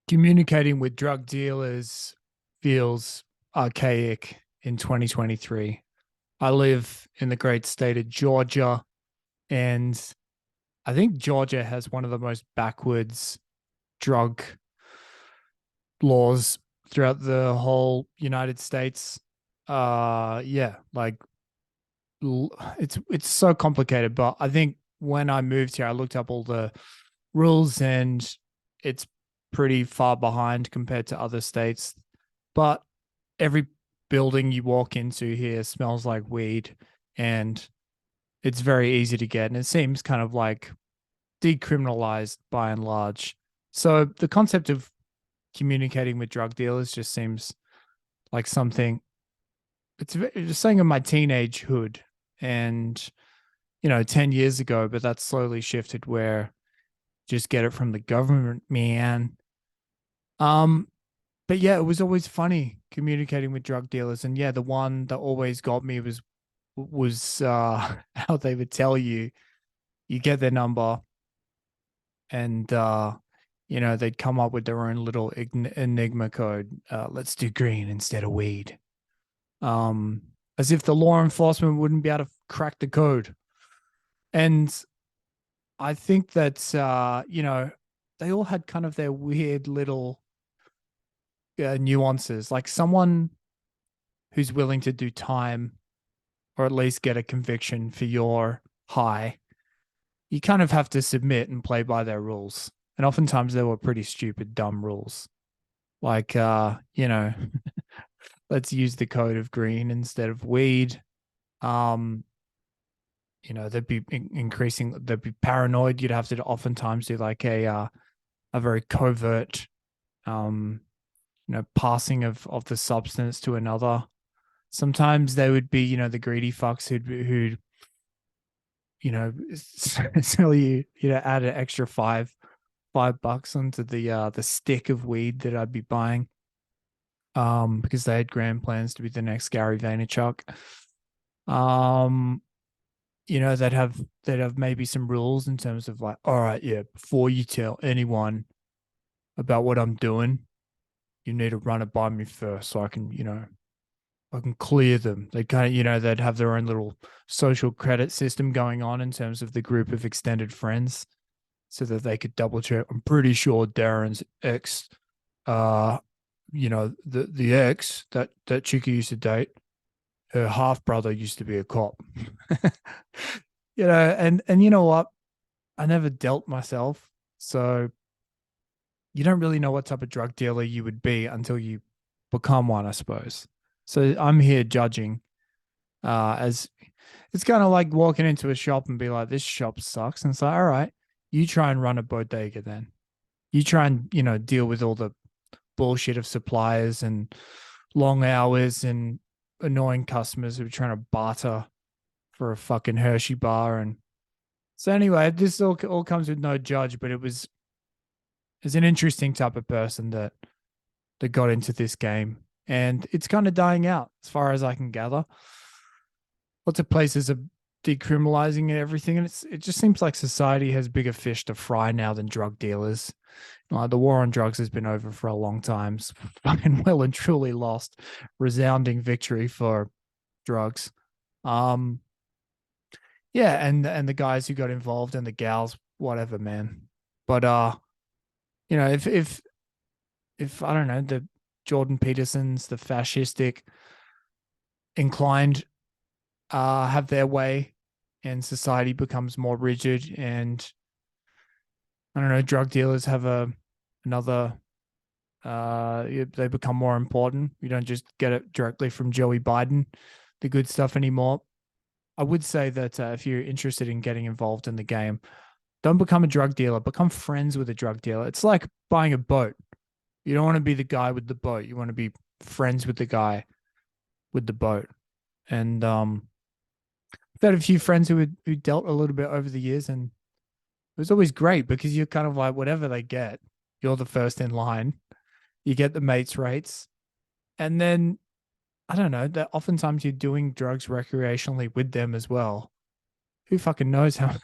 Communicating with drug dealers feels archaic in 2023. I live in the great state of Georgia, and I think Georgia has one of the most backwards drug laws throughout the whole United States. Yeah, like it's so complicated, but I think when I moved here, I looked up all the rules and it's pretty far behind compared to other states. But every building you walk into here smells like weed and it's very easy to get. And it seems kind of like decriminalized by and large. So the concept of communicating with drug dealers just seems like something it's just saying in my teenagehood and 10 years ago, but that's slowly shifted where just get it from the government, man. Um, but yeah, it was always funny communicating with drug dealers. And yeah, the one that always got me was how they would tell you you get their number and they'd come up with their own little enigma code. Let's do green instead of weed. Um, as if the law enforcement wouldn't be able to crack the code. And I think that they all had kind of their weird little nuances. Like someone who's willing to do time or at least get a conviction for your high, you kind of have to submit and play by their rules. And oftentimes they were pretty stupid, dumb rules. Like, let's use the code of green instead of weed. Um, they'd be increasing, they'd be paranoid. You'd have to oftentimes do like a very covert, um, passing of the substance to another. Sometimes they would be, the greedy fucks who'd sell you, add an extra $5 onto the stick of weed that I'd be buying. Because they had grand plans to be the next Gary Vaynerchuk. Um, they'd have maybe some rules in terms of like, all right, yeah, before you tell anyone about what I'm doing, you need to run it by me first so I can clear them. They kind of, they'd have their own little social credit system going on in terms of the group of extended friends so that they could double check. I'm pretty sure Darren's ex, the ex that Chica used to date, her half brother used to be a cop. And you know what? I never dealt myself. So you don't really know what type of drug dealer you would be until you become one, I suppose. So I'm here judging as it's kind of like walking into a shop and be like, this shop sucks. And it's like, all right, you try and run a bodega then. You try and, deal with all the bullshit of suppliers and long hours and annoying customers who are trying to barter for a fucking Hershey bar. And so anyway, this all comes with no judge, but it's an interesting type of person that got into this game. And it's kind of dying out as far as I can gather. Lots of places are decriminalizing everything, and it just seems like society has bigger fish to fry now than drug dealers. The war on drugs has been over for a long time. It's fucking well and truly lost. Resounding victory for drugs. Um, yeah, and the guys who got involved and the gals, whatever, man. But if I don't know, the Jordan Petersons, the fascistic inclined have their way and society becomes more rigid and I don't know, drug dealers have another they become more important. You don't just get it directly from Joey Biden, the good stuff anymore. I would say that if you're interested in getting involved in the game, don't become a drug dealer, become friends with a drug dealer. It's like buying a boat. You don't want to be the guy with the boat. You want to be friends with the guy with the boat. And I've had a few friends who dealt a little bit over the years, and it was always great because you're kind of like whatever they get, you're the first in line. You get the mates rates, and then I don't know that oftentimes you're doing drugs recreationally with them as well. Who fucking knows how?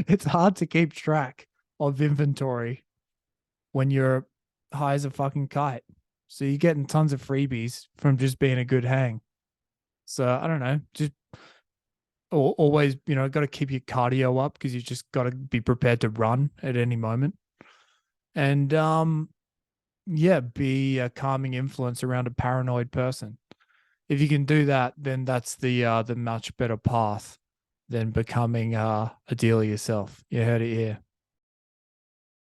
It's hard to keep track of inventory when you're high as a fucking kite. So you're getting tons of freebies from just being a good hang. So I don't know, just always, got to keep your cardio up because you just got to be prepared to run at any moment. And yeah, be a calming influence around a paranoid person. If you can do that, then that's the much better path than becoming a dealer yourself. You heard it here.